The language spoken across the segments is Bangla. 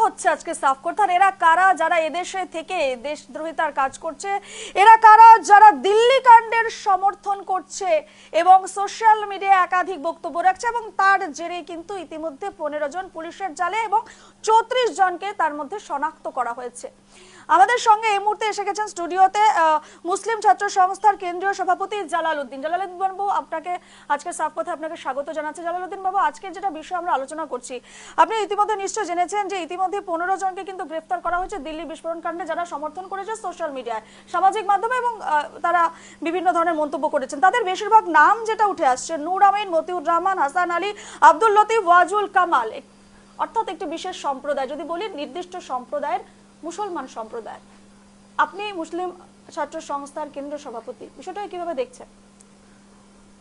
হচ্ছে আজকে সাফ করতে। আর এরা কারা যারা এদেশে থেকে দেশদ্রোহিতার কাজ করছে, এরা কারা যারা দিল্লি কাণ্ডের সমর্থন করছে এবং সোশ্যাল মিডিয়ায় একাধিক বক্তব্য রাখছে, এবং তার জেরে কিন্তু ইতিমধ্যে 15 জন পুলিশের জালে এবং 34 জনকে তার মধ্যে শনাক্ত করা হয়েছে। আমাদের সঙ্গে এই মুহূর্তে এসে গেছেন স্টুডিওতে মুসলিম ছাত্র সংস্থার কেন্দ্রীয় সভাপতি জালালউদ্দিন বাবু। আপনাকে আজকে সাফ পথে আপনাকে স্বাগত জানাচ্ছি। জালালউদ্দিন বাবু, আজকের যেটা বিষয় আমরা আলোচনা করছি, আপনি ইতিমধ্যে নিশ্চয় জেনেছেন যে ইতিমধ্যে 15 জনকে কিন্তু গ্রেফতার করা হয়েছে দিল্লি বিস্ফোরণ কাণ্ডে, যারা সমর্থন করেছে সোশ্যাল মিডিয়ায়, সামাজিক মাধ্যমে, এবং তারা বিভিন্ন ধরনের মন্তব্য করেছেন। তাদের বেশিরভাগ নাম যেটা উঠে আসছে, নূর আমিন, মতিউর রহমান, হাসান আলী, আব্দুল লতিফ, ওয়াজুল কামাল, অর্থাৎ একটি বিশেষ সম্প্রদায়, যদি বলি নির্দিষ্ট সম্প্রদায়ের মুসলমান সম্প্রদায়। আপনি মুসলিম ছাত্র সংস্থার কেন্দ্রীয় সভাপতি, বিষয়টা কিভাবে দেখছেন?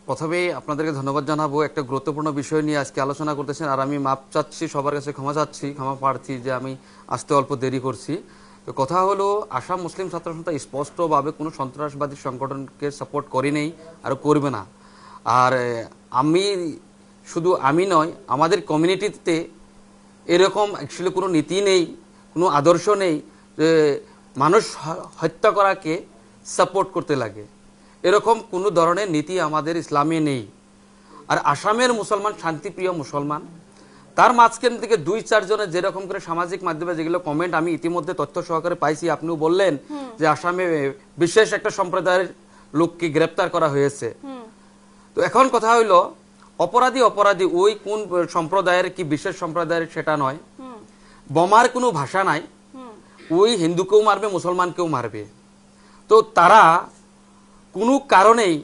প্রথমে আপনাদেরকে ধন্যবাদ জানাবো, একটা গুরুত্বপূর্ণ বিষয় নিয়ে আজকে আলোচনা করতেছেন। আর আমি মাপ চাচ্ছি, সবার কাছে ক্ষমা চাচ্ছি, ক্ষমা প্রার্থী যে আমি আসতে অল্প দেরি করছি। তো কথা হলো, আসাম মুসলিম ছাত্র সংস্থা স্পষ্টভাবে কোনো সন্ত্রাসবাদী সংগঠনকে সাপোর্ট করে নেই আর করবে না। আর আমি নয়, আমাদের কমিউনিটিতে এরকম অ্যাকচুয়ালি কোনো নীতি নেই, কোনো আদর্শ নেই যে মানুষ হত্যা করাকে সাপোর্ট করতে লাগে, এরকম কোনো ধরনের নীতি আমাদের ইসলামে নেই। আর আসামের মুসলমান শান্তিপ্রিয় মুসলমান, তার মাঝখান থেকে 2-4 জনের যেরকম করে সামাজিক মাধ্যমে যেগুলো কমেন্ট আমি ইতিমধ্যে তথ্য সহকারে পাইছি, আপনিও বললেন যে আসামে বিশেষ একটা সম্প্রদায়ের লোককে গ্রেপ্তার করা হয়েছে। তো এখন কথা হইলো, অপরাধী ওই কোন সম্প্রদায়ের কি বিশেষ সম্প্রদায়ের সেটা নয়, বোমার কোনো ভাষা নাই, ওই হিন্দুকেও মারবে মুসলমানকেও মারবে। তো তারা কোনো কারণেই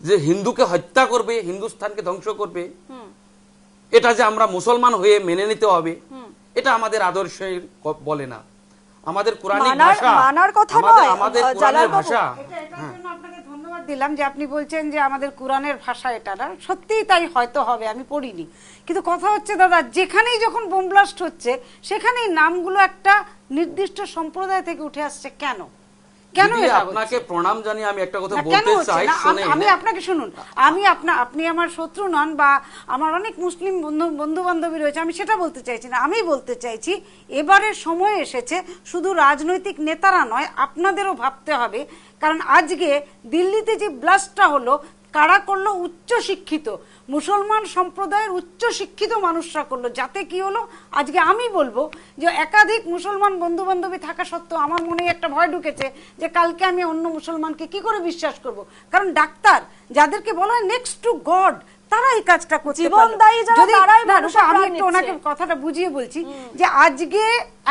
যে হিন্দুকে হত্যা করবে, হিন্দুস্থানকে ধ্বংস করবে, এটা যে আমরা মুসলমান হয়ে মেনে নিতে হবে, এটা আমাদের আদর্শের বলে না। আমাদের কোরআনিক ভাষা, আমাদের কোরআনের ভাষা। আপনাকে ধন্যবাদ দিলাম যে আপনি বলছেন যে আমাদের কোরআনের ভাষা, এটা না সত্যিই তাই হয়তো হবে, আমি পড়িনি। কিন্তু কথা হচ্ছে দাদা, যেখানেই যখন বোম ব্লাস্ট হচ্ছে সেখানেই নামগুলো একটা নির্দিষ্ট সম্প্রদায় থেকে উঠে আসছে। কেন কেন আপনাকে প্রণাম জানিয়ে আমি একটা কথা বলতে চাই, আমি আপনাকে শুনুন, আপনি আমার শত্রু নন, বা আমার অনেক মুসলিম বন্ধু বান্ধবী রয়েছে, আমি সেটা বলতে চাইছি না। আমি বলতে চাইছি এবারের সময় এসেছে শুধু রাজনৈতিক নেতারা নয়, আপনাদেরও ভাবতে হবে। কারণ আজকে দিল্লিতে যে ব্লাস্টটা হলো, কারা করলো? উচ্চ শিক্ষিত মুসলমান সম্প্রদায়ের উচ্চ শিক্ষিত মানুষরা করলো। যাতে কি হলো, আজকে আমি বলবো যে একাধিক মুসলমান বন্ধু বান্ধবী থাকা সত্ত্বেও আমার মনে একটা ভয় ঢুকেছে যে কালকে আমি অন্য মুসলমানকে কি করে বিশ্বাস করব। কারণ ডাক্তার, যাদেরকে বলা হয় নেক্সট টু গড, তারা এই কাজটা করতে আমি একটু ওনাকে কথাটা বুঝিয়ে বলছি যে আজকে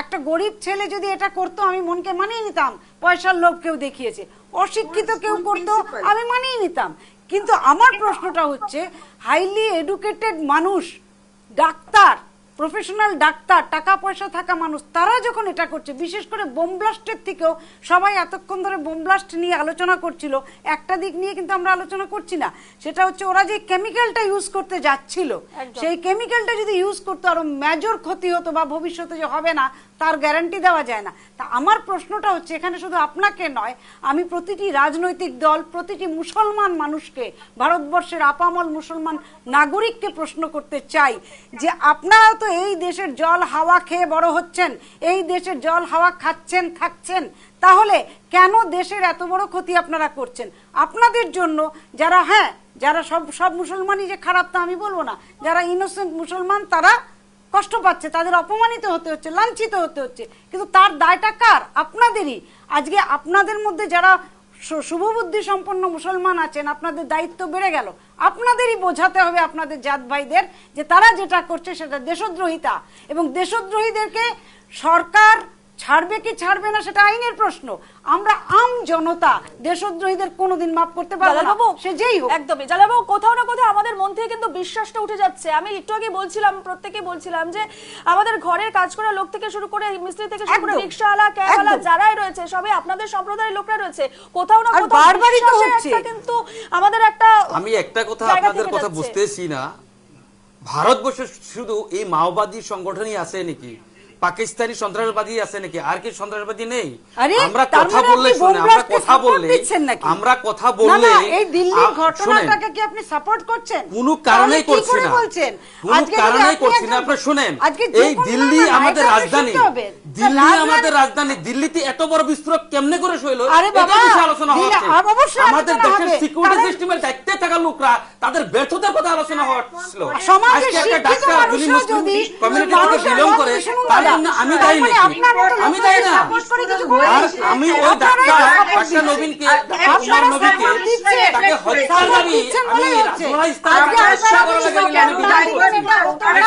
একটা গরিব ছেলে যদি এটা করতো, আমি মনকে মানিয়ে নিতাম। পয়সার লোভ কেউ দেখিয়েছে, অশিক্ষিত কেউ করতো, আমি মানিয়ে নিতাম। কিন্তু আমার প্রশ্নটা হচ্ছে, হাইলি এডুকেটেড মানুষ, ডাক্তার, প্রফেশনাল ডাক্তার, টাকা পয়সা থাকা মানুষ, তারা যখন এটা করছে, বিশেষ করে বোম ব্লাস্টের থেকেও সবাই এতক্ষণ ধরে বোম ব্লাস্ট নিয়ে আলোচনা করছিল, একটা দিক নিয়ে কিন্তু আমরা আলোচনা করছি না, সেটা হচ্ছে ওরা যে কেমিক্যালটা ইউজ করতে যাচ্ছিল, সেই কেমিক্যালটা যদি ইউজ করতো আরো মেজর ক্ষতি হতো, বা ভবিষ্যতে যে হবে না তার গ্যারান্টি দেওয়া যায় না। তা আমার প্রশ্নটা হচ্ছে, এখানে শুধু আপনাকে নয়, আমি প্রতিটি রাজনৈতিক দল, প্রতিটি মুসলমান মানুষকে, ভারতবর্ষের আপামল মুসলমান নাগরিককে প্রশ্ন করতে চাই যে আপনারা তো এই দেশের জল হাওয়া খেয়ে বড় হচ্ছেন, এই দেশের জল হাওয়া খাচ্ছেন, থাকছেন, তাহলে কেন দেশের এত বড় ক্ষতি আপনারা করছেন? আপনাদের জন্য যারা সব মুসলমানই যে খারাপ তা আমি বলবো না, যারা ইনোসেন্ট মুসলমান তারা কষ্ট পাচ্ছে, তাদের অপমানিত হতে হচ্ছে, লাঞ্ছিত হতে হচ্ছে, কিন্তু তার দায়টা কার? আপনাদেরই। আজকে আপনাদের মধ্যে যারা শুভবুদ্ধি সম্পন্ন মুসলমান আছেন, আপনাদের দায়িত্ব বেড়ে গেল। আপনাদেরই বোঝাতে হবে আপনাদের জাত ভাইদের যে তারা যেটা করছে সেটা দেশদ্রোহিতা, এবং দেশদ্রোহীদেরকে সরকার ছাড়বে কি ছাড়বে না সেটা আইনের প্রশ্ন। আমরা আম জনতা দেশদ্রোহীদের কোনোদিন মাফ করতে পারবো না, সে যেই হোক। একদমই জালালবাবু, কোথাও না কোথাও আমাদের মন থেকে কিন্তু বিশ্বাসটা উঠে যাচ্ছে। আমি একটু আগে বলছিলাম, প্রত্যেকে বলছিলাম যে আমাদের ঘরের কাজ করা লোক থেকে শুরু করে মিস্ত্রি থেকে শুরু করে রিকশাওয়ালা, ক্যাবওয়ালা যারাই রয়েছে, সবই আপনাদের সম্প্রদায়ের লোকরা রয়েছে। কোথাও না কোথাও বারবারই তো হচ্ছে, কিন্তু আমাদের আমি একটা কথা আপনাদের কথা বুঝতেছি না, ভারতবর্ষে শুধু এই মাওবাদী সংগঠনই আছে নাকি? পাকিস্তানি সন্ত্রাসবাদী আছে নাকি? আর কি সন্ত্রাসবাদী নেই? আরে, আমরা তার কথা মানে বললে আপনি শুনে, আমরা বোমব্লাস্টকে কথা support বললে দিচ্ছেন নাকি? আমরা কথা না, বললে না, এই দিল্লির শুনেন, ঘটনাটাকে কি আপনি সাপোর্ট করছেন? কোনো তাহলে কারণেই কি করছি করে না, বলছেন? কোনো আজকে যদি কারণেই আপনি করছি না। একজন- আপনারা শুনেন, আজকে যে এই কোনো দিল্লি না, না, আমাদের এটা আপনি রাজধানী, শুনতে হবে। দিল্লি রাজধানী- আমাদের রাজধানী, দিল্লিতে এত বড় বিস্ফোরক কেমনে করে সইল? আরে এটা বাবা, বিষয়ে আলোচনা দিল্লি- হচ্ছে। অবশ্যই আমাদের আলোচনা দেশের হবে। সিকিউরিটি কারণ- সিস্টেমের দায়িত্বে থাকা লোকরা তাদের ব্যর্থতার কথা আলোচনা হচ্ছিল। সমাজের আজকে একটা শিক্ষিত ডাক্তার মানুষরা যিনি মুসলিম যদি কমিউনিটি থেকে মানুষের বিলং মত করে, শুনুন তার দাদা, জন্য আমি তার দায়ী মানে নাকি? আপনার মতো আমি লোকরা দায়ী না। support করে কিছু করে আর দিচ্ছে। আমি ওই আপনারা ডাক্তার support ডাক্তার দিচ্ছেন। নবীনকে, আপনারা ডাক্তার উমর নবীকে support দিচ্ছেন। তাকে হত্যার support দাবি দিচ্ছেন আমি বলেই হচ্ছে। রাজুয়া ইস্তাহার আজকে তাকে হত্যা আপনারা করার support লাগে আমি কেন বিরোধী করছি। এটা উত্তর না।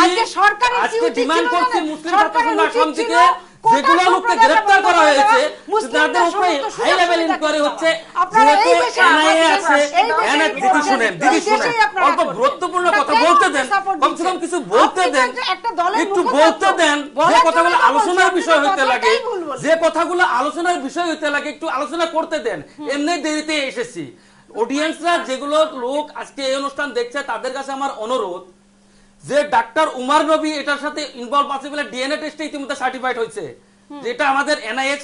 আজকে সরকারের কি উচিত ডিমান্ড ছিল করছি জানেন? মুসলিম সরকারের ছাত্র উচিত আসাম ছিল থেকে কোটা যেগুলো লোককে সম্প্রদায়ের গ্রেফতার করা মধ্যে হয়েছে মুসলিমদের তাদের উপরে সমস্ত হাই লেভেল সুযোগ ইনকোয়ারি সুবিধা হচ্ছে। আপনারা এই যেহেতু দেশে এনআইএ আছে, এই দেশে এনআইএ দিদি করছেন। শুনেন, এই দিদি দেশেই শুনেন, আপনারা অল্প করছেন। গুরুত্বপূর্ণ তা কথা কেন বলতে আপনি দেন, support কমসে কম দিচ্ছেন? কিছু বলতে আপনি দেন, তো একটা দলের একটু মুখপাত্র। বলতে দেন। যে বলার কথাগুলো জন্য তো আলোচনার বলছি, বিষয় আপনি তো হইতে লাগে, কথাটাই ভুল বলছেন। যে কথাগুলো আলোচনার বিষয় হইতে লাগে একটু আলোচনা করতে দেন। এমনি দেরিতে এসেছি। অডিয়েন্সরা যেগুলো লোক আজকে এই অনুষ্ঠান দেখছে তাদের কাছে আমার অনুরোধ, যে ডাক্তার উমার নবী এটার সাথে ইনভলভ আছে বলে ডিএনএ টেস্টে ইতিমধ্যে সার্টিফাইড হয়েছে, যেটা আমাদের এনআইএ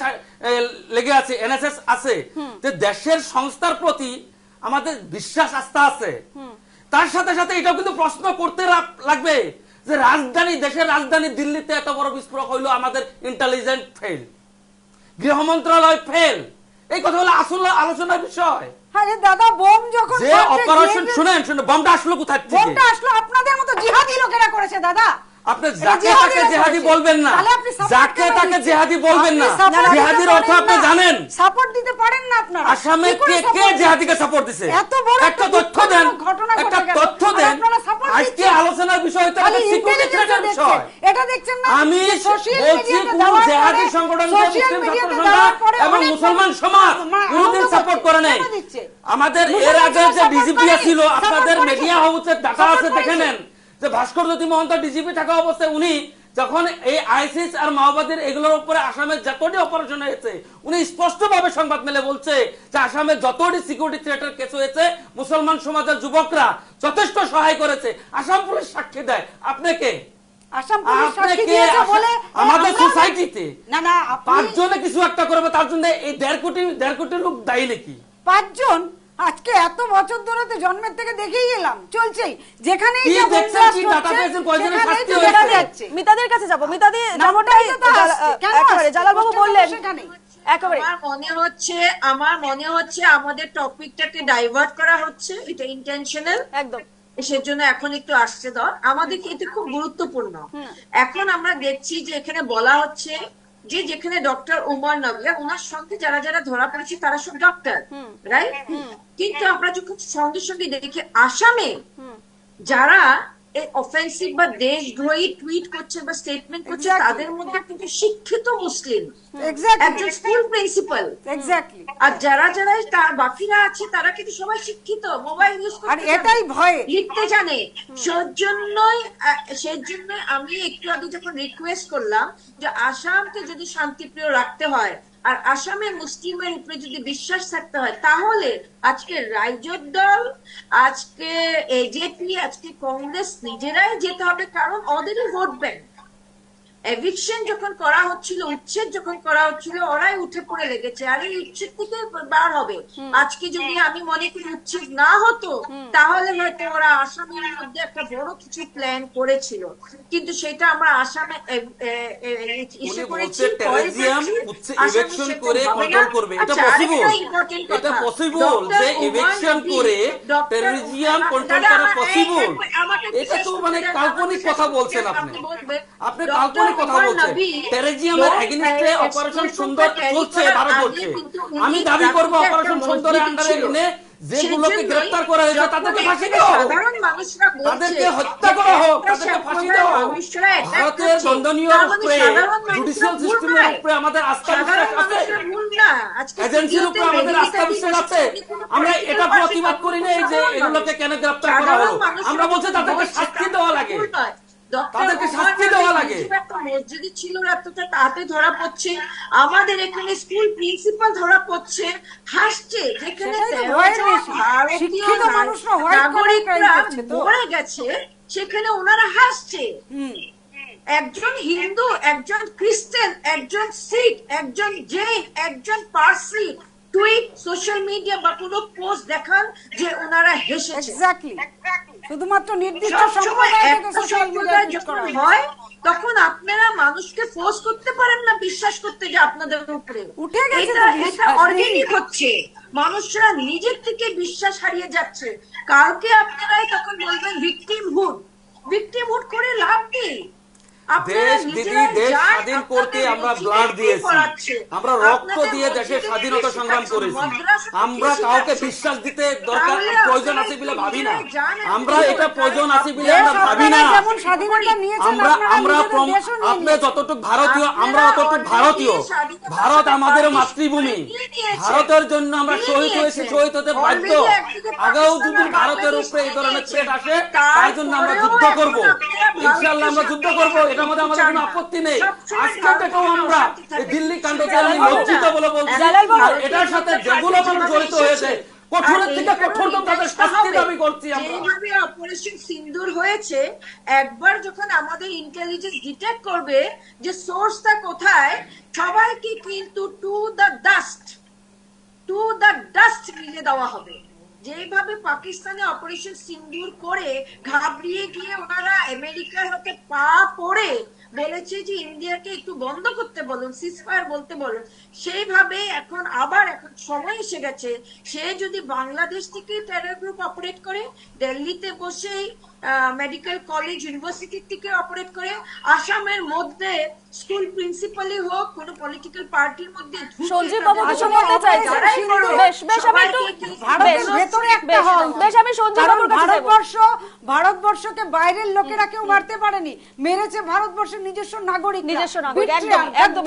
লেগে আছে, এনএসএস আছে, যে দেশের সংস্থার প্রতি আমাদের বিশ্বাস আস্থা আছে। তার সাথে সাথে এটাও কিন্তু প্রশ্ন করতে লাগবে যে রাজধানী, দেশের রাজধানী দিল্লিতে এত বড় বিস্ফোরক হইলো আমাদের ইন্টেলিজেন্ট ফেল, গৃহ মন্ত্রণালয় ফেল, এই কথা হলো আসলে আলোচনার বিষয়। আরে দাদা, বোম যখন যে ফাটছে, অপারেশন গিয়ে- শুনেন, বোমটা আসলো কোথা থেকে? বোমটা আসলো আপনাদের মতো জিহাদি লোকেরা করেছে দাদা। আপনি এটা যাকে জিহাদিরা তাকে জেহাদি করেছে। বলবেন না, তাহলে আপনি support যাকে কেন তাকে দিচ্ছেন? জেহাদি বলবেন না। আপনি support দিতে জেহাদির অর্থ পারেন আপনি না। জানেন? সাপোর্ট দিতে পারেন না আপনারা। আসামে কি করে কে কে support জেহাদিকে সাপোর্ট দিছে? এত বড় একটা একটা তথ্য দেন, দুঃখজনক ঘটনা ঘটে একটা গেল। তথ্য আর দেন। আপনারা support আজকে দিচ্ছেন। আলোচনার বিষয় হতে খালি পারে সিকিউরিটি intelligence থ্রেটের দেখছেন। বিষয়। এটা দেখছেন না? আমি যে social বলছি media তে কোন দেওয়ার জেহাদি পরে- সংগঠন social মুসলিম media ছাত্র তে সংঘ দেওয়ার পরে এবং অনেক মুসলমান মানুষ সমাজ কোনদিন আনন্দ সাপোর্ট করছে। করে নাই। কেন দিচ্ছে? আমাদের এর মুসলমান আগে যে support ডিজিপি করেনি, ছিল, support আপনাদের করেছে। মিডিয়া হাউসের ডাটা Support আছে, দেখে করেছে। নেন যে ভাস্করজ্যোতি মহন্ত ডিজিপি থাকা অবস্থায় উনি যখন এই আইসিস আর মাওবাদীর এগুলোর উপরে আসামের যতটি অপারেশন হয়েছে, উনি স্পষ্টভাবে সংবাদ মেলে বলছে যে আসামে যতটি সিকিউরিটি থ্রেটের কেস হয়েছে মুসলমান সমাজের যুবকরা যথেষ্ট সহায় করেছে। আসাম পুলিশ সাক্ষী দেয়। আপনাকে আসাম পুলিশ আপনি সাক্ষী কে? দিয়েছে বলে আমাদের আমরা- সোসাইটিতে না না, আপনি 5 জনে কিছু একটা করবে, তার জন্য এই 1.5 কোটি লোক দায়ী নাকি? 5 জন আজকে এত বছর ধরে তো জন্মের থেকে দেখেই এলাম, চলছেই। যেখানেই কি যে বোম দেখছেন, blast কি হচ্ছে, ডাটা পেয়েছেন, কয়জনের সেখানেই শাস্তি তো হয়েছে? দেখা যাচ্ছে। মিতাদের কাছে যাব। মিতাদি না, যেমনটাই ওটাই তো আসছে। কেন একেবারে আসছে? জালাল বাবু প্রশ্নটা বললেন, সেখানেই। একেবারে আমার মনে হচ্ছে আমাদের টপিকটাকে ডাইভার্ট করা হচ্ছে, এটা ইন্টেনশনাল। একদম সেজন্য এখন একটু আসছে ধর, আমাদের এটা খুব গুরুত্বপূর্ণ। এখন আমরা দেখছি যে এখানে বলা হচ্ছে যে যেখানে ডক্টর উমর নবী আর ওনার সঙ্গে যারা যারা ধরা পড়েছে তারা সব ডক্টর, রাইট? কিন্তু আমরা যখন সঙ্গে সঙ্গে দেখি আসামে যারা এই অফেন্সিভ বা দেশদ্রোহী টুইট করছে বা স্টেটমেন্ট করছে, Exactly. তাদের মধ্যে কিন্তু শিক্ষিত মুসলিম, Exactly. একজন স্কুল প্রিন্সিপাল, Exactly. আর যারা যারা তার বাকিরা আছে তারা কিন্তু সবাই শিক্ষিত, মোবাইল ইউজ আর করতে এটাই জানে, ভয়ে। লিখতে জানে। সেজন্য আমি একটু আগে যখন রিকোয়েস্ট করলাম যে আসামকে যদি শান্তিপ্রিয় রাখতে হয় আর আসামের মুসলিমের উপরে যদি বিশ্বাস থাকতে হয়, তাহলে আজকে রাইজোট দল, আজকে এজেপি, আজকে কংগ্রেস নিজেরাই যেতে হবে, কারণ ওদেরই ভোট ব্যাংক। এভিকশন যখন করা হচ্ছিল, উচ্ছেদ যখন করা হচ্ছিল, ওরাই উঠে পড়ে লেগেছে আর এই উচ্ছেদ থেকে বার হবে। আজকে যদি আমি মনে করি উচ্ছেদ না হতো, তাহলে হয়তো ওরা আসামের মধ্যে একটা বড় কিছু প্ল্যান করেছিল, কিন্তু সেটা আমরা আসামে উনি বলছে টেরোরিজম ইলেকশন করে কন্ট্রোল করবে। এটা পসিবল, এটা পসিবল যে ইলেকশন করে টেরোরিজম কন্ট্রোল করা পসিবল। এটা তো মানে কাল্পনিক কথা বলছেন আপনি। আপনি কাল্পনিক কথা বলছেন। টেরোরিজমের এগেইনস্টে অপারেশন সুন্দর চলছে ভারতবর্ষে। আমি দাবি করব অপারেশন সুন্দরের আন্ডারে এনে যেগুলোকে গ্রেফতার করা হয়েছে তাদেরকে ফাঁসি দেওয়া হোক, তাদেরকে হত্যা করা হোক, তাদেরকে ফাঁসি দেওয়া হোক। ভারতের দণ্ডনীয় উপরে, জুডিশিয়াল সিস্টেমের উপরে আমাদের আস্থা বিশ্বাস আছে, এজেন্সির উপরে আমাদের আস্থা বিশ্বাস আছে। আমরা এটা প্রতিবাদ করি না যে এগুলোকে কেন গ্রেফতার করা হলো, আমরা বলছি তাদেরকে শাস্তি দেওয়া লাগে। তাদেরকে শাস্তি দেওয়া লাগে। একটা মসজিদে ছিল রাতটা তাতে ধরা পড়ছে, আমাদের এখানে স্কুল প্রিন্সিপাল ধরা পড়ছে, হাসছে, যেখানে সেটাই তো 13 ভয়ের জন বেশি। ভারতীয় শিক্ষিত মানুষরা white collar crime নাগরিকরা করছে তো। মরে গেছে, সেখানে ওনারা হাসছে। একজন হিন্দু, একজন খ্রিস্টান, একজন শিখ, একজন জৈন, একজন পার্সি টুইট সোশ্যাল মিডিয়া বা কোনো পোস্ট দেখান যে ওনারা হেসেছে। এক্স্যাক্টলি, শুধুমাত্র নির্দিষ্ট সবসময় সম্প্রদায় থেকে একটা সোশ্যাল সম্প্রদায় মিডিয়ায় যখন করা হয়। হয় তখন আপনারা মানুষকে ফোর্স করতে পারেন না বিশ্বাস করতে যে আপনাদের উপরে উঠে গেছে তো এটা বিশ্বাস। অর্গানিক হচ্ছে, মানুষরা নিজের থেকে বিশ্বাস হারিয়ে যাচ্ছে। কালকে আপনারাই তখন বলবেন ভিকটিমহুড করে লাভ নেই। দেশ দিদি, দেশ স্বাধীন করতে আমরা ব্লাড দিয়েছি, আমরা রক্ত দিয়ে দেশের স্বাধীনতা সংগ্রাম করেছি। আমরা কাউকে বিশ্বাস দিতে দরকার প্রয়োজন আছে বলে ভাবি না, আমরা এটা প্রয়োজন আছে বলে আমরা ভাবি না। যেমন স্বাধীনতা নিয়েছেন আমরা আমরা আপনি যতটুকু ভারতীয়, আমরা অতটুকু ভারতীয়। ভারত আমাদের মাতৃভূমি, ভারতের জন্য আমরা শহীদ হয়েছি, শহীদ হতে বাধ্য। আগেও যদি ভারতের উপরে এই ধরনের থ্রেট আসে তার জন্য আমরা যুদ্ধ করব, ইনশাআল্লাহ আমরা যুদ্ধ করব, এটার মধ্যে আমাদের কোনো আপত্তি নেই। আজকে থেকেও আমরা এই দিল্লি কাণ্ডকে আমি লজ্জিত বলে বলছি, আর এটার সাথে যেগুলো মানুষ জড়িত হয়েছে কঠোরের থেকে কঠোরতম তাদের শাস্তি দাবি করছি আমরা। যেভাবে অপারেশন সিন্দুর হয়েছে, একবার যখন আমাদের ইন্টেলিজেন্স ডিটেক্ট করবে যে সোর্সটা কোথায়, সবাইকে কিন্তু টু দ্য ডাস্ট মিলে দেওয়া হবে। যেভাবে পাকিস্তানে অপারেশন সিন্দুর করে ঘাবড়িয়ে গিয়ে ওনারা আমেরিকার হাতে পা পড়ে বলেছে যে ইন্ডিয়াকে একটু বন্ধ করতে বলুন, সিজফায়ার বলতে বলুন, সেইভাবে এখন সময় এসে গেছে। সে যদি বাংলাদেশ থেকে টেরর গ্রুপ অপারেট করে, দিল্লিতে বসে মেডিকেল কলেজ ইউনিভার্সিটি থেকে অপারেট করে, আসামের মধ্যে স্কুল প্রিন্সিপালই হোক, কোনো পলিটিক্যাল পার্টির মধ্যে সঞ্জীব বাবু কিছু বলতে চাইছেন? বেশ আমি একটু ভারতের ভেতরে একটা হল। আমি সঞ্জীব বাবুর কাছে যাবো। ভারতবর্ষকে বাইরের লোকেরা কেউ মারতে পারেনি, মেরেছে ভারতবর্ষের নিজস্ব নাগরিক। একদম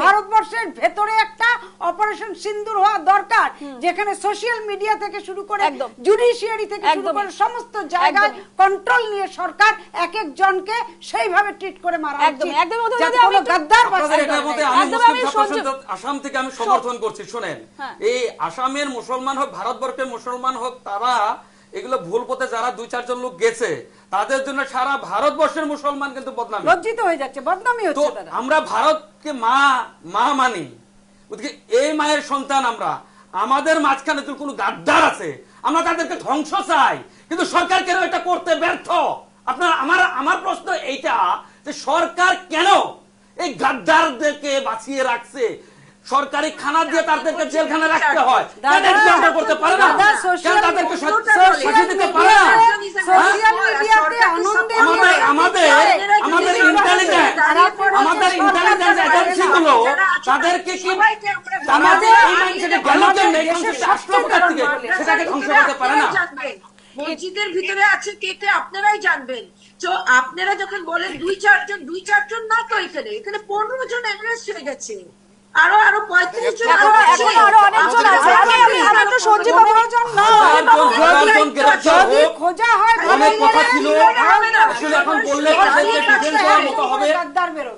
ভারতবর্ষের ভেতরে একটা অপারেশন সিন্দুর হওয়া দরকার, যেখানে সোশ্যাল মিডিয়া থেকে শুরু করে জুডিশিয়ারি থেকে শুরু করে সমস্ত জায়গায় কন্ট্রোল নিয়ে সরকার এক এক জনকে সেইভাবে ট্রিট করে মারা উচিত। আসাম থেকে আমি সমর্থন করছি। শোনেন, এই আসামের মুসলমান হোক, ভারতবর্ষের মুসলমান হোক, তারা এগুলো ভুল পথে যারা 2-4 জন লোক গেছে তাদের জন্য সারা ভারতবর্ষের মুসলমান কিন্তু বদনাম, লজ্জিত হয়ে যাচ্ছে, বদনামি হচ্ছে। আমরা ভারতকে মা মানি, এই মায়ের সন্তান আমরা। আমাদের মাঝখানে তো কোনো গাদ্দার আছে, আমরা তাদেরকে ধ্বংস চাই, কিন্তু সরকার কেন এটা করতে ব্যর্থ? আমার প্রশ্ন এইটা যে সরকার কেন এই গাদ্দারদেরকে বাঁচিয়ে রাখছে? সরকারি খানা দিয়ে তাদেরকে জেলখানে রাখতে হয়, করতে পারে না, তাদেরকে ফাঁসি দিতে পারে না? আমাদের ইন্টেলিজেন্স এজেন্সি গুলো তাদেরকে কি আমাদের এই মাইন্ডসেটে গেল কেন? সেটাকে ধ্বংস করতে পারে না। মসজিদের ভিতরে আছে কে কে আপনারাই জানবেন। তো আপনারা যখন বলেন 2-4 জন না, তো এখানে 15 জন অ্যারেস্ট হয়ে গেছে, আরো 35 জন আরো অনেকজন আছে। আমি একটু সঞ্জীব বাবু খোঁজা হয়, অনেক কথা ছিল, আসলে এখন বললে ডিফেন্স করার মতো হবে,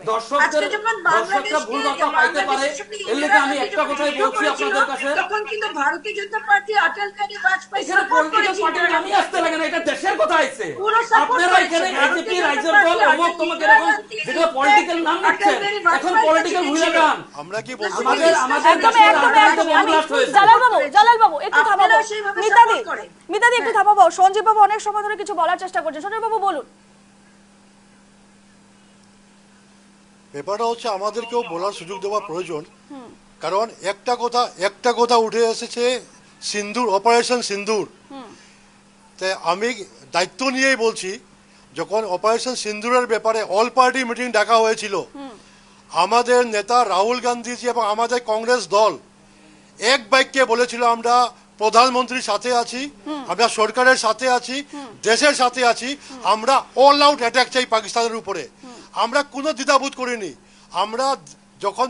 দর্শকরা ভুল বার্তা পাইতে পারে। এর লেগে আমি একটা কথাই বলছি আপনাদের কাছে, তখন কিন্তু ভারতীয় জনতা পার্টি অটল বিহারী বাজপেয়ী এখানে পলিটিক্যাল পার্টির নামই আসতে লাগে না, এটা দেশের কথা আছে। আপনারা এখানে এজেপি রাইজের দল অমুক তমুক এরকম যেগুলো পলিটিক্যাল নাম দিচ্ছেন, এখন পলিটিক্যাল ভুলে যান। আমরা কি বলছি, জালাল বাবু একটু থামাবো, মিতাদি একটু থামাবো। সঞ্জীব বাবু অনেক সময় ধরে কিছু বলার চেষ্টা করছে, সঞ্জীব বাবু বলুন। ব্যাপারটা হচ্ছে আমাদেরকেও বলার সুযোগ দেওয়া প্রয়োজন, কারণ একটা কথা উঠে এসেছে, সিন্দুর, অপারেশন সিন্দুর। তাই আমি দায়িত্ব নিয়েই বলছি, যখন অপারেশন সিন্দুরের ব্যাপারে অল পার্টি মিটিং ডাকা হয়েছিল, আমাদের নেতা রাহুল গান্ধীজি এবং আমাদের কংগ্রেস দল এক বাক্যে বলেছিল আমরা প্রধানমন্ত্রীর সাথে আছি, আমরা সরকারের সাথে আছি, দেশের সাথে আছি, আমরা অল আউট অ্যাটাক চাই পাকিস্তানের উপরে। আমরা কোনো দ্বিধাবোধ করিনি। আমরা যখন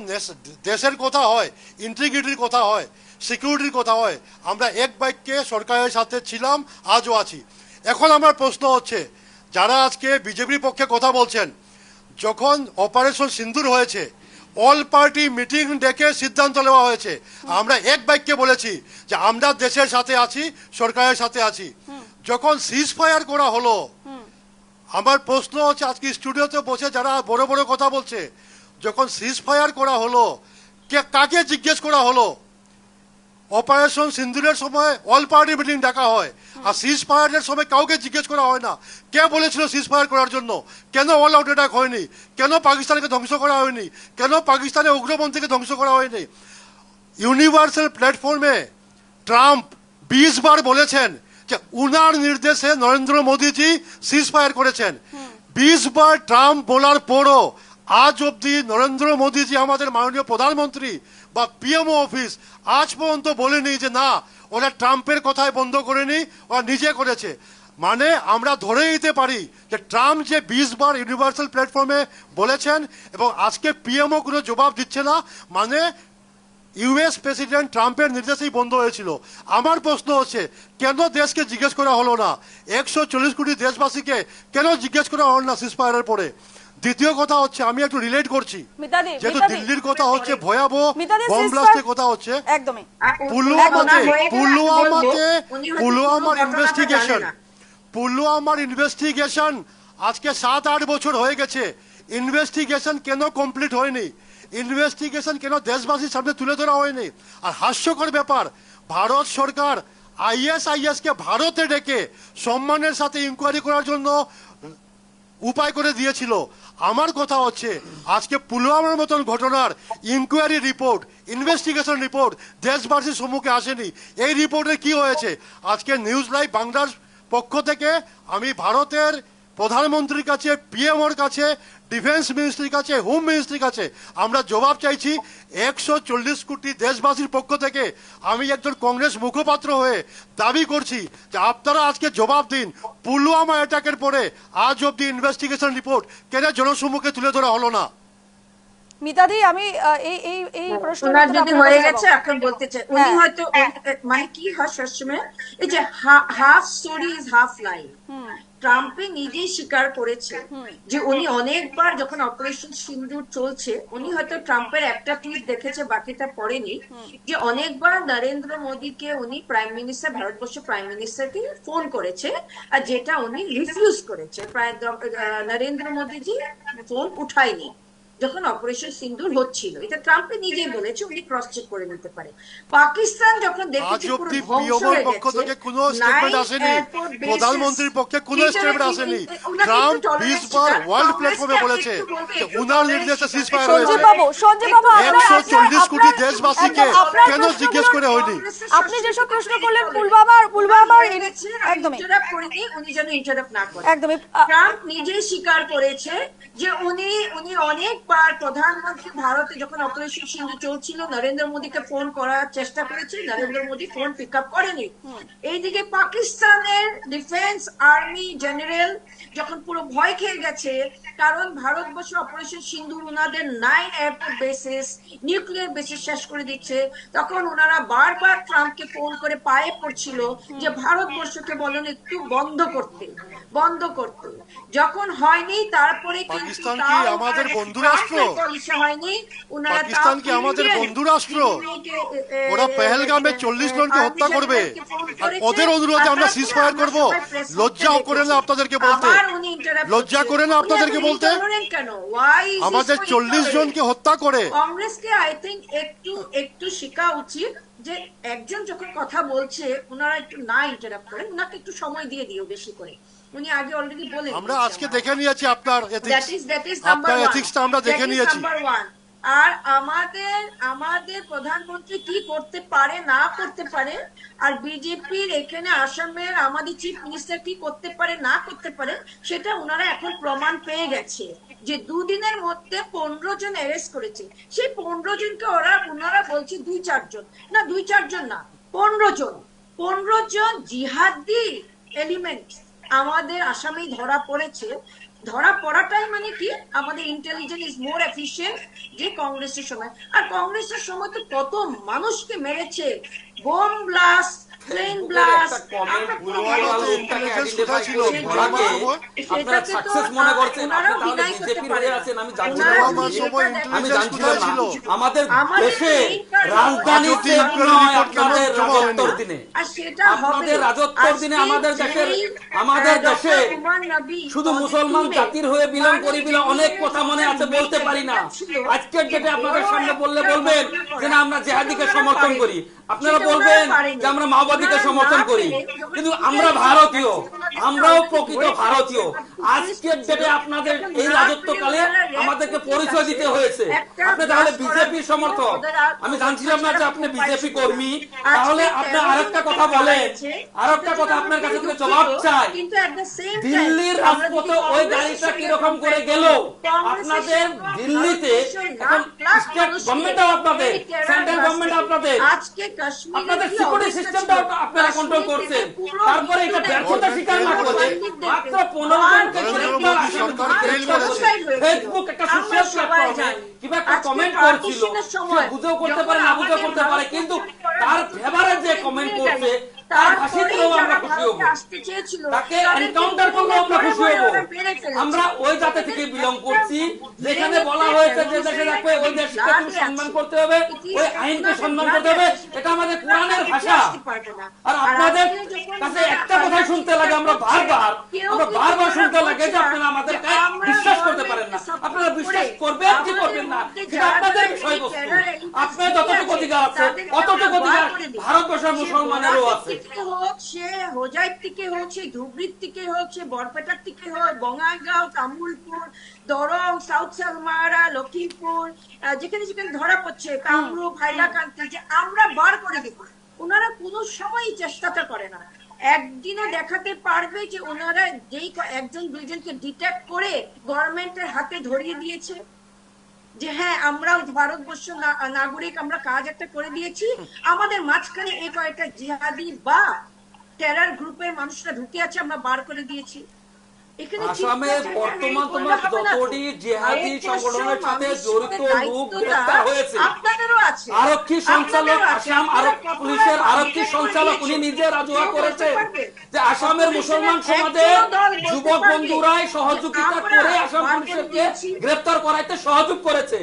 দেশের কথা হয়, ইন্টিগ্রিটির কথা হয়, সিকিউরিটির কথা হয়, আমরা এক বাক্যে সরকারের সাথে ছিলাম, আজও আছি। এখন আমার প্রশ্ন হচ্ছে যারা আজকে বিজেপির পক্ষে কথা বলছেন, যখন অপারেশন সিন্দুর হয়েছে অল পার্টি মিটিং ডেকে সিদ্ধান্ত নেওয়া হয়েছে, আমরা এক বাক্যে বলেছি যে আমরা দেশের সাথে আছি, সরকারের সাথে আছি। যখন সিজ ফায়ার করা হলো, আমার প্রশ্ন হচ্ছে আজকে স্টুডিওতে বসে যারা বড় বড় কথা বলছে, যখন সিজ ফায়ার করা হলো কাকে জিজ্ঞেস করা হলো? অপারেশন সিন্দুরের সময় অল পার্টি মিটিং ডাকা হয়, আর সিজ ফায়ারের সময় কাউকে জিজ্ঞেস করা হয় না কে বলেছিল সিজ ফায়ার করার জন্য, কেন অল আউট অ্যাটাক হয়নি, কেন পাকিস্তানকে ধ্বংস করা হয়নি, কেন পাকিস্তানের উগ্রপন্থীকে ধ্বংস করা হয়নি। ইউনিভার্সাল প্ল্যাটফর্মে ট্রাম্প 20 বার বলেছেন যে উনার নির্দেশে নরেন্দ্র মোদীজি সিজ ফায়ার করেছেন। 20 বার ট্রাম্প বলার পরও আজ অব্দি নরেন্দ্র মোদীজি আমাদের মাননীয় প্রধানমন্ত্রী বা পিএমও অফিস আজ পর্যন্ত বলেনি যে না ওরা ট্রাম্পের কথায় বন্ধ করেনি, ওরা নিজে করেছে। মানে আমরা ধরে নিতে পারি যে ট্রাম্প যে 20 বার ইউনিভার্সাল প্ল্যাটফর্মে বলেছেন এবং আজকে পিএমও কোনো জবাব দিচ্ছে না, মানে ইউএস প্রেসিডেন্ট ট্রাম্পের নির্দেশেই বন্ধ হয়েছিল। আমার প্রশ্ন হচ্ছে কেন দেশকে জিজ্ঞেস করা হলো না, 140 কোটি দেশবাসীকে কেন জিজ্ঞেস করা হলো না সিজ ফায়ারের পরে? দ্বিতীয় কথা হচ্ছে আমি একটু রিলেট করছি, যেহেতু দিল্লির কথা হচ্ছে, ভয়াবহ বম ব্লাস্টের কথা হচ্ছে, একদমই পুলওয়ামার ইনভেস্টিগেশন আজকে 7-8 বছর হয়ে গেছে। ইনভেস্টিগেশন কেন কমপ্লিট হয়নি? ইনভেস্টিগেশন কেন দেশবাসীর সামনে তুলে ধরা হয়নি? আর হাস্যকর ব্যাপার, ভারত সরকার ISIS কে ভারতে ডেকে সম্মানের সাথে ইনকোয়ারি করার জন্য উপায় করে দিয়েছিল। আমার কথা হচ্ছে আজকে পুলওয়ামার মতন ঘটনার ইনকোয়ারি রিপোর্ট, ইনভেস্টিগেশন রিপোর্ট দেশবাসীর সম্মুখে আসেনি। এই রিপোর্টে কি হয়েছে? আজকে নিউজ লাইভ বাংলার পক্ষ থেকে আমি ভারতের প্রধানমন্ত্রীর কাছে, পিএমওর কাছে, ডিফেন্স মিনিস্ট্রির কাছে, হোম মিনিস্ট্রির কাছে আমরা জবাব চাইছি। 140 কোটি দেশবাসীর পক্ষ থেকে আমি একজন কংগ্রেস মুখপাত্র হয়ে দাবি করছি যে আপনারা আজকে জবাব দিন, পুলওয়ামা অ্যাটাকের পরে আজ অব্দি ইনভেস্টিগেশন রিপোর্ট কেন জনসম্মুখে তুলে ধরা হলো না? মিতাদি, আমি এই ওনার যদি হয়ে গেছে এখন বলতে চাই, উনি হয়তো মানে কি হয় সবসময় এই যে half story is half line. ট্রাম্পে নিজেই স্বীকার করেছে যে উনি অনেকবার যখন অপারেশন সিন্দুর চলছে, উনি হয়তো ট্রাম্পের একটা টুইট দেখেছে বাকিটা পড়েনি, যে অনেকবার নরেন্দ্র মোদীকে উনি প্রাইম মিনিস্টার, ভারতবর্ষের প্রাইম মিনিস্টারকে ফোন করেছে, আর যেটা উনি রিফিউজ করেছে। প্রায় নরেন্দ্র মোদীজি ফোন উঠায়নি যখন অপারেশন সিন্দুর হচ্ছিল। এটা ট্রাম্পে নিজেই বলেছে, উনি ক্রস চেক করে নিতে পারে। পাকিস্তান যখন দেখেছে পুরো ধ্বংস হয়ে পক্ষ গেছে, থেকে কোনো স্টেটমেন্ট আসেনি, প্রধানমন্ত্রীর পক্ষে কোনো স্টেটমেন্ট আসেনি। ট্রাম্প 20 বার ওয়ার্ল্ড প্ল্যাটফর্মে বলেছে যে উনার নির্দেশে সিজ ফায়ার হয়েছে। সঞ্জয় বাবু 140 কোটি দেশবাসীকে কেন জিজ্ঞেস করে হয়নি? আপনি যেসব প্রশ্ন করলেন পুলওয়ামার একদমই উনি যেন ইন্টারাপ্ট না করে। একদমই ট্রাম্প নিজেই স্বীকার করেছে যে উনি অনেকবার প্রধানমন্ত্রী ভারতে যখন অপারেশন সিন্ধু চলছিল নরেন্দ্র মোদীকে ফোন করার চেষ্টা করেছে, Narendra Modi phone pick up করেনি। এইদিকে পাকিস্তানের ডিফেন্স আর্মি জেনারেল যখন পুরো ভয় খেয়ে গেছে, কারণ ভারতবর্ষ অপারেশন সিন্ধু ওনাদের 9 এয়ারপোর্ট বেসিস, নিউক্লিয়ার বেসিস শেষ করে দিচ্ছে, তখন ওনারা বারবার ট্রাম্পকে ফোন করে পায়ে পড়ছিল যে ভারতবর্ষকে বলেন একটু বন্ধ করতে। যখন হয়নি তারপরে পাকিস্তান কি আমাদের বন্ধু রাষ্ট্র? পাকিস্তান কি আমাদের বন্ধু রাষ্ট্র? ওরা পেহেলগামে 40 জনকে হত্যা করবে আর ওদের অনুরোধে আমরা সিজ ফায়ার করব? লজ্জা করে না আপনাদেরকে বলতে? লজ্জা করে না আপনাদেরকে বলতে? আমাদের 40 জনকে হত্যা করে। কংগ্রেসকে আই থিঙ্ক একটু শেখা উচিত যে একজন যখন কথা বলছে ওনারা একটু না ইন্টারাপ্ট করেন, ওনাকে একটু সময় দিয়ে দিও বেশি করে। উনি আগে অলরেডি বলে আমরা আজকে দেখে নিয়েছি আপনার এথিক্সটা আমরা দেখে নিয়েছি। আর আমাদের প্রধানমন্ত্রী কি করতে পারে না করতে পারে, আর বিজেপির এখানে আসামের আমাদের চিফ মিনিস্টার কি করতে পারে না করতে পারে, সেটা ওনারা এখন প্রমাণ পেয়ে গেছে যে 2 দিনের মধ্যে 15 জন অ্যারেস্ট করেছে। সেই 15 জনকে ওনারা বলছে 2-4 জন না, 2-4 জন না, 15 জন জিহাদি এলিমেন্ট আমাদের আসামেই ধরা পড়েছে। ধরা পড়াটাই মানে কি আমাদের ইন্টেলিজেন্স ইজ মোর এফিশিয়েন্ট যে কংগ্রেসের সময়। আর কংগ্রেসের সময় তো কত মানুষকে মেরেছে, বোম ব্লাস্ট, প্লেন ফেসবুকের ব্লাস্ট একটা comment পুলওয়ামাতে intelligence কোথায় ছিল? পুলওয়ামার সময়? আপনারা সাকসেস মনে করছেন, আপনি তাহলে বিজেপির হয়ে আছেন, আমি জানছিলাম পুলওয়ামার না। সময় আমি intelligence জানছিলাম কোথায় ছিল? না আমাদের আমাদের দেশে main রাজধানী আজও সেফ inquiry নয় report কেন আপনাদের জমা হয়নি? রাজত্বর দিনে। আর সেটা আপনাদের হবে। রাজত্বর দিনে আজকে আমাদের দেশের যেই, আমাদের ডক্টর দেশে উমর নবী শুধু পদে মুসলমান তুলবে, জাতির হয়ে বিলং করি মানে বিলং অনেক যেই কথা মনে আছে, একটা বলতে পারি না। ছিল, আজকের ডেটে আপনাদের বড় সামনে বললে একটা বলবেন ঘটনা যে না আমরা জেহাদিকে সেটা সমর্থন ওনারা করি, আপনারা সেটা বলবেন ওনারা পারেনি। যে আমরা মাওবাদীকে ওনারা সমর্থন না করি, পেরে যখন কিন্তু ইন্ডিয়ান আমরা ভারতীয়, ন্যাশনাল আমরাও কংগ্রেস প্রকৃত হয়েছে, ভারতীয়। তখন আজকের পুলিশ ডেটে ছিল, আপনাদের তখন এই না রাজত্বকালে পেরে ওনারা আমাদেরকে র্যাব পরিচয় দিতে হয়েছে। একটা আপনি তাহলে ব্লাস্ট বিজেপি করার সমর্থক, জন্য ওদের আমি জানছিলাম না যে আপনি উপায় বিজেপি ছিল না। কর্মী। আজকে তাহলে আপনি আরেকটা কথা বলেন, আরেকটা কথা আপনার কাছে থেকে জবাব চাই। কিন্তু at the same time, দিল্লির আমরা যদি রাজপথে ওই কংগ্রেসের গাড়িটা সঙ্গে কিরকম করে compare গেল, করি, কংগ্রেসের আপনাদের সঙ্গে দিল্লিতে ভারতবর্ষের এখন লাখ স্টেট মানুষকে গভর্নমেন্টও আপনাদের, এই terror সেন্ট্রাল blast গভর্নমেন্ট থেকে আপনাদের, আজকে কাশ্মীরের আপনাদের কি সিকিউরিটি অবস্থা সিস্টেমটাও ছিল, আপনারা কন্ট্রোল কাশ্মীর করছেন। থেকে পুরো তারপরে এটা হিন্দুদের ব্যর্থতা স্বীকার না করে পণ্ডিতদেরকে মাত্র 15 জনকে নরেন্দ্র গ্রেফতার মোদী আসামি সরকার করে fail গ্রেফতার করেছে। করে। ফেসবুক একটা সোশ্যাল প্ল্যাটফর্মে কিবা একটা কমেন্ট করছিল, সে বুঝেও করতে পারে না বুঝেও করতে পারে, কিন্তু তার ফেভারে যে কমেন্ট করছে তার ফাঁসিতেও আমরা খুশি হব, তাকে এনকাউন্টার করলেও আমরা খুশি হব। আমরা ওই জাতি থেকে বিলং করছি যেখানে বলা হয়েছে যে দেশে রাখবে ওই দেশকে তুমি সম্মান করতে হবে, ওই আইনকে সম্মান করতে হবে, এটা আমাদের কোরআনের ভাষা। আর আপনাদের কাছে একটা কথাই শুনতে লাগে, আমরা বারবার শুনতে লাগে যে আপনারা আমাদেরকে বিশ্বাস করতে পারেন না। আপনারা বিশ্বাস করবেন কি করবেন না সেটা আপনাদের বিষয়বস্তু। আপনার যতটুকু অধিকার আছে অতটুকু অধিকার ভারতবর্ষের মুসলমানেরও আছে। হোক সে হোজাইর থেকে হোক, সে ধুবড়ির থেকে হোক, সে বরপেটার থেকে হোক, বঙ্গাইগাঁও, তামুলপুর, দরং, সাউথ সালমারা, লক্ষিমপুর, যেখানে যেখানে ধরা পড়ছে, কামরূপ, হাইলাকান্দি, যে আমরা বার করে দেব, ওনারা কোনো সময়ই চেষ্টাটা করে না। একদিনও দেখাতে পারবে যে ওনারা যেই একজন দুইজনকে ডিটেক্ট করে গভর্নমেন্টের হাতে ধরিয়ে দিয়েছে যে হ্যাঁ আমরা ভারতবর্ষ নাগরিক, আমরা কাজ একটা করে দিয়েছি, আমাদের মাঝখানে এই কয়েকটা জিহাদি বা টেরর গ্রুপের মানুষরা ঢুকে আছে, আমরা বার করে দিয়েছি। আসামে বর্তমান তোমার যতটি জিহাদি সংগঠনের সাথে জড়িত লোক গ্রেফতার হয়েছে, আরক্ষী সঞ্চালক, আসাম পুলিশের আরক্ষী সঞ্চালক উনি নিজে রাজুয়া করেছে যে আসামের মুসলমান সমাজের যুবক বন্ধুরাই সহযোগিতা করে আসাম পুলিশকে গ্রেফতার করাইতে সহযোগ করেছে।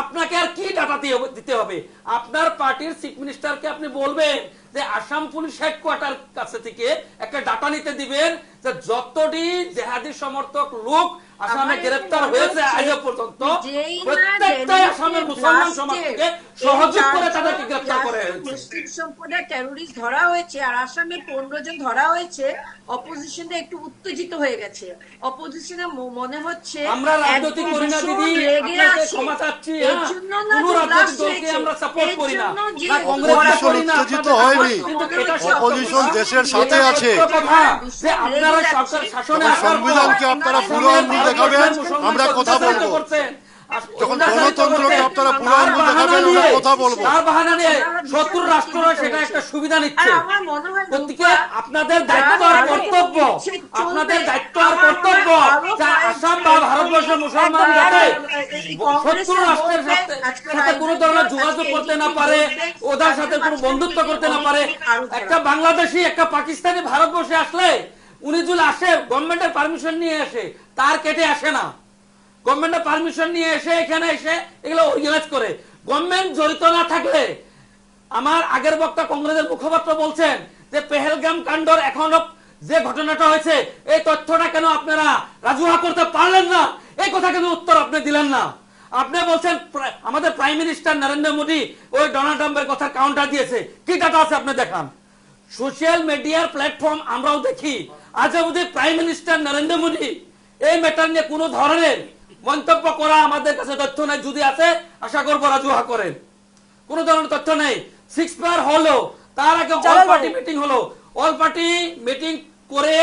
আপনাকে আর কি ডাটা দিতে হবে? আপনার পার্টির চিফ মিনিস্টারকে আপনি বলবেন যে আসাম পুলিশ হেডকোয়ার্টার কাছে থেকে একটা ডাটা নিতে দিবেন যে যতটি জেহাদি সমর্থক লোক আসামে গ্রেফতার হয়েছে আজ পর্যন্ত প্রত্যেকটাই আসামের মুসলমান সমাজকে সহযোগ করে তাদেরকে গ্রেফতার করা হয়েছে। মুসলিম সম্প্রদায়ের টেররিস্ট ধরা হয়েছে আর আসামে 15 জন ধরা হয়েছে। অপোজিশনে একটু উত্তেজিত হয়ে গেছে, অপোজিশনে মনে হচ্ছে আমরা রাজনৈতিক করি না দিদি, আপনাকে ক্ষমা চাচ্ছি, কোন রাজনৈতিক দলকে আমরা সাপোর্ট করি না, না কংগ্রেস করি না, উত্তেজিত হয়নি, অপোজিশন দেশের সাথে আছে। যে আপনারা সরকার শাসনে যখন সংবিধানকে আপনারা পুরো আঙ্গুল দেখাবেন আমরা কথা বলবো, যখন গণতন্ত্রকে আপনারা পুরো আঙ্গুল দেখাবেন আমরা কথা বলবো। তার বাহানা নিয়ে শত্রু রাষ্ট্ররা সেটা একটা সুবিধা নিচ্ছে। প্রত্যেকে আপনাদের দায়িত্ব আর কর্তব্য, আপনাদের দায়িত্ব আর কর্তব্য যা আসাম বা ভারতবর্ষের মুসলমান যাতে শত্রু রাষ্ট্রের সাথে কোনো ধরনের যোগাযোগ করতে না পারে, ওদের সাথে কোনো বন্ধুত্ব করতে না পারে। একটা বাংলাদেশি একটা পাকিস্তানি ভারতবর্ষে আসলে উনি যদি আসে গভর্নমেন্টের পারমিশন নিয়ে আসে, তার কেটে আসে না, গভর্নমেন্টের পারমিশন নিয়ে এসে এখানে এসে এগুলো অর্গানাইজ করে। গভর্নমেন্ট জড়িত না থাকলে, আমার আগের বক্তা কংগ্রেসের মুখপাত্র বলছেন যে পেহেলগাম কাণ্ডর এখনো যে ঘটনাটা হয়েছে এই তথ্যটা কেন আপনারা রাজুয়া করতে পারলেন না, এই কথা কেন উত্তর আপনি দিলেন না? আপনি বলছেন আমাদের প্রাইম মিনিস্টার নরেন্দ্র মোদী ওই ডোনাল্ড ট্রাম্পের কথা কাউন্টার দিয়েছে, কি ডাটা আছে আপনি দেখান। সোশ্যাল মিডিয়ার প্ল্যাটফর্ম আমরাও দেখি, আজ অবধি প্রাইম মিনিস্টার নরেন্দ্র মোদী এই ম্যাটার নিয়ে কোনো ধরনের মন্তব্য করা আমাদের কাছে তথ্য নেই। যদি আছে আশা করবো রাজুয়া করেন, কোন ধরনের তথ্য নেই। 6 বার হলো, তার আগে অল পার্টি মিটিং হলো, অল পার্টি মিটিং করে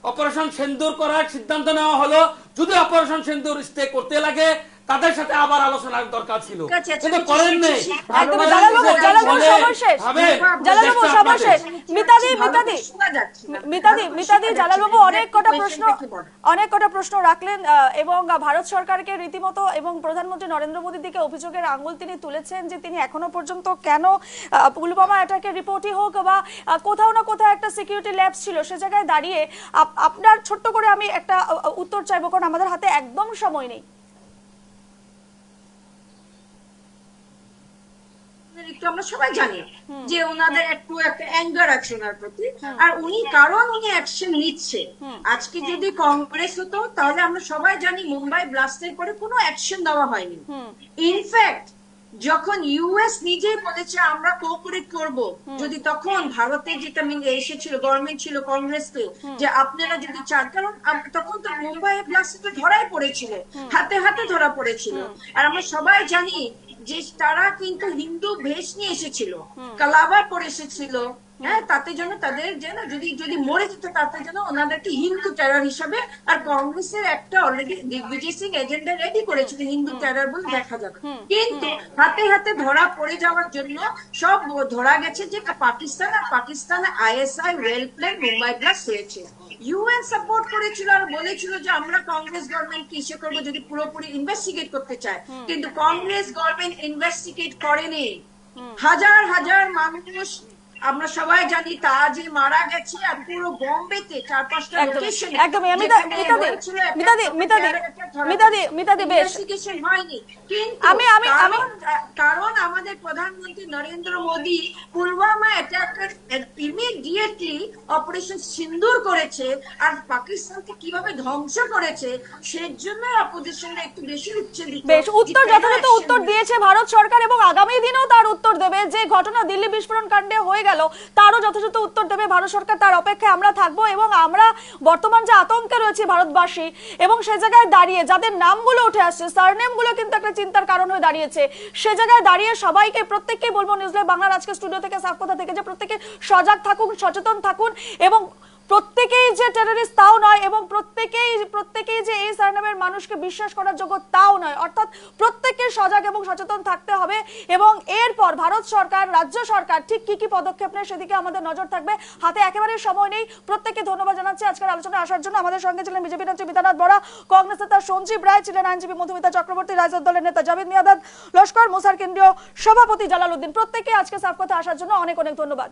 অপারেশন সিন্দুর করার সিদ্ধান্ত নেওয়া হলো। যদি অপারেশন সিন্দুর স্টে করতে লাগে তাদের সাথে আবার আলোচনার দরকার ছিল, ঠিক আছে, কিন্তু আচ্ছা, করেন নাই। একদম জালালবাবু সময় শেষ। জালালবাবু সময় শেষ। মিতাদি জালালবাবু অনেক কটা প্রশ্ন রাখলেন এবং ভারত সরকারকে রীতিমতো এবং প্রধানমন্ত্রী নরেন্দ্র মোদীর দিকে অভিযোগের আঙুল তিনি তুলেছেন যে তিনি এখনো পর্যন্ত কেন পুলওয়ামা অ্যাটাকের রিপোর্টই হোক বা কোথাও না কোথাও একটা সিকিউরিটি ল্যাবস ছিল, সে জায়গায় দাঁড়িয়ে আপনার ছোট্ট করে আমি একটা উত্তর চাইবো, কারণ আমাদের হাতে একদম সময় নেই। একটু আমরা সবাই জানি যে ওনাদের একটু একটা অ্যাঙ্গার আছে ওনার প্রতি, আর উনি অ্যাকশন নিচ্ছে। আজকে যদি কংগ্রেস হতো তাহলে আমরা সবাই জানি মুম্বাই ব্লাস্টের পরে কোনো অ্যাকশন দেওয়া হয়নি। ইনফ্যাক্ট যখন ইউএস নিজেই বলেছে আমরা কোঅপারেট করব, যদি তখন ভারতের যেটা এসেছিল গভর্নমেন্ট ছিল কংগ্রেসকে যে আপনারা যদি চান, কারণ তখন তো মুম্বাই ব্লাস্টে ধরাই পড়েছিল, হাতে হাতে ধরা পড়েছিল। আর আমরা সবাই জানি যে তারা কিন্তু হিন্দু বেশ নিয়ে এসেছিল, কালাবা পরে এসেছিল, হ্যাঁ, তাতে যেন তাদের যেন যদি মরে যেত তাতে যেন ওনাদেরকে হিন্দু টেরর হিসাবে, আর কংগ্রেসের একটা already Digvijay Singh agenda ready করেছিল হিন্দু টেরর বলে দেখা যাবে, কিন্তু হাতে হাতে ধরা পড়ে যাওয়ার জন্য সব ধরা গেছে যে Pakistan ISI rail plane Mumbai blast হয়েছে। ইউএন সাপোর্ট করেছিল আর বলেছিল যে আমরা কংগ্রেস গভর্নমেন্ট কি ইসে করবো যদি পুরোপুরি ইনভেস্টিগেট করতে চায়, কিন্তু কংগ্রেস গভর্নমেন্ট ইনভেস্টিগেট করেনি। হাজার হাজার মানুষ আমরা সবাই জানি তাজে মারা গেছে, আর পুরো বোম্বেতে 4-5টা লোকেশন হয়নি। কিন্তু কারণ আমাদের প্রধানমন্ত্রী নরেন্দ্র মোদী পুলওয়ামা অ্যাটাকের ইমিডিয়েটলি অপারেশন সিন্দুর করেছে আর পাকিস্তানকে কিভাবে ধ্বংস করেছে, সেজন্য অপোজিশনরা একটু বেশি উচ্ছেদিত। বেশ উত্তর যথাযথ উত্তর দিয়েছে ভারত সরকার এবং আগামী দিনেও তার উত্তর দেবে। যে ঘটনা দিল্লি বিস্ফোরণ কাণ্ডে হয়ে গেল তারও যথাযথ উত্তর দেবে ভারত সরকার, তার অপেক্ষায় আমরা থাকবো। এবং আমরা বর্তমান যে আতঙ্কে রয়েছে ভারতবাসী এবং সে জায়গায় দাঁড়িয়ে যাদের নামগুলো উঠে আসছে, সারনেমগুলো কিন্তু একটা চিন্তার কারণ হয়ে দাঁড়িয়েছে, সে জায়গায় দাঁড়িয়ে সবাইকে প্রত্যেককেই বলবো নিউজিল্যান্ড বাংলার আজকে স্টুডিও থেকে সাফ কথা থেকে যে প্রত্যেকে সজাগ থাকুন, সচেতন থাকুন এবং প্রত্যেকেই যে টেররিস্ট তাও নয় এবং প্রত্যেকেই যে এই সারনেমের মানুষকে বিশ্বাস করার যোগ্য তাও নয়, অর্থাৎ প্রত্যেককে সজাগ এবং সচেতন থাকতে হবে। এবং এরপর ভারত সরকার রাজ্য সরকার ঠিক কি পদক্ষেপ নেয় সেদিকে আমাদের নজর থাকবে। হাতে একেবারে সময় নেই। প্রত্যেককে ধন্যবাদ জানাচ্ছি আজকের আলোচনায় আসার জন্য। আমাদের সঙ্গে ছিলেন বিজেপি নেত্রী বিধানাথ বরা, কংগ্রেস নেতা সঞ্জীব রায়, ছিলেন আইনজীবী মধুমিতা চক্রবর্তী, রাইজর দলের নেতা জাভেদ মিয়াঁদাদ, লস্কর মোসার কেন্দ্রীয় সভাপতি জালালউদ্দিন। প্রত্যেককে আজকে সাফ কথা আসার জন্য অনেক অনেক ধন্যবাদ।